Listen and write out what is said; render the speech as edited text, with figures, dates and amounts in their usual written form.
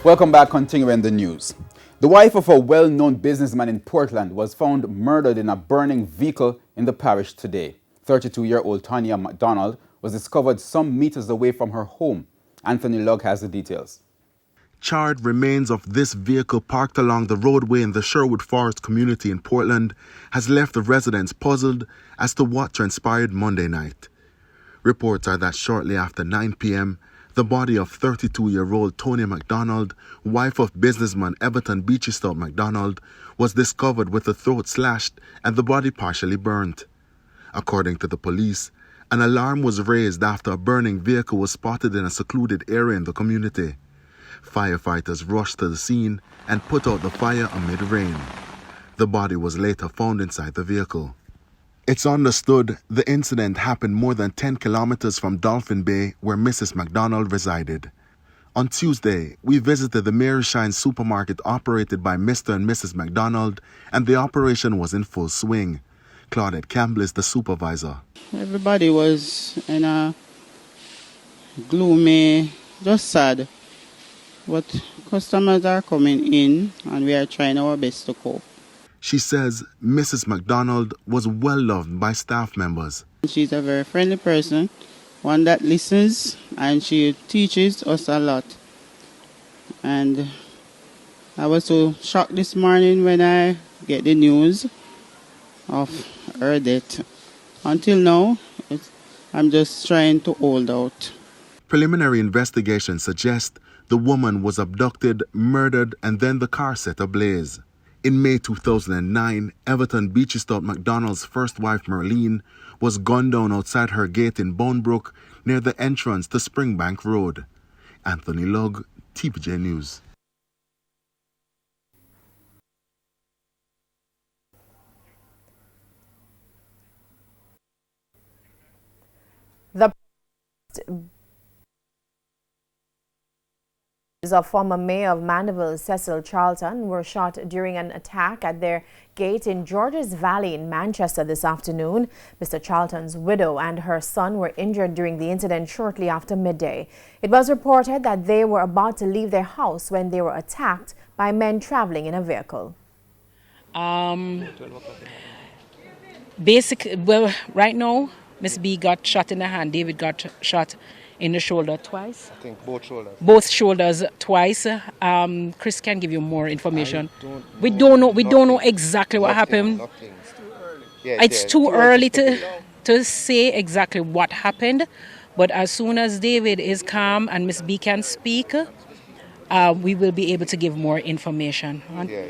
Welcome back, continuing the news. The wife of a well-known businessman in Portland was found murdered in a burning vehicle in the parish today. 32-year-old Tanya McDonald was discovered some meters away from her home. Anthony Lugg has the details. Charred remains of this vehicle parked along the roadway in the Sherwood Forest community in Portland has left the residents puzzled as to what transpired Monday night. Reports are that shortly after 9 p.m., the body of 32-year-old Tony McDonald, wife of businessman Everton Beachistout McDonald, was discovered with the throat slashed and the body partially burnt. According to the police, an alarm was raised after a burning vehicle was spotted in a secluded area in the community. Firefighters rushed to the scene and put out the fire amid rain. The body was later found inside the vehicle. It's understood the incident happened more than 10 kilometers from Dolphin Bay, where Mrs. McDonald resided. On Tuesday, we visited the Mary Shine supermarket operated by Mr. and Mrs. McDonald, and the operation was in full swing. Claudette Campbell is the supervisor. Everybody was in a gloomy, just sad. But customers are coming in and we are trying our best to cope. She says Mrs. McDonald was well loved by staff members. She's a very friendly person, one that listens, and she teaches us a lot. And I was so shocked this morning when I get the news of her death. Until now, I'm just trying to hold out. Preliminary investigations suggest the woman was abducted, murdered, and then the car set ablaze. In May 2009, Everton Beachistout McDonald's first wife, Merlene, was gunned down outside her gate in Bonebrook near the entrance to Springbank Road. Anthony Lugg, TVJ News. The of former mayor of Mandeville, Cecil Charlton, were shot during an attack at their gate in Georges Valley in Manchester this afternoon. Mr. Charlton's widow and her son were injured during the incident shortly after midday. It was reported that they were about to leave their house when they were attacked by men traveling in a vehicle. Right now, Miss B got shot in the hand. David got shot in the shoulder twice. I think both shoulders. Both shoulders twice. Chris can give you more information. We don't know exactly what happened. It's too early. Yeah, it's too early to say exactly what happened. But as soon as David is calm and Miss B can speak, we will be able to give more information. Yeah.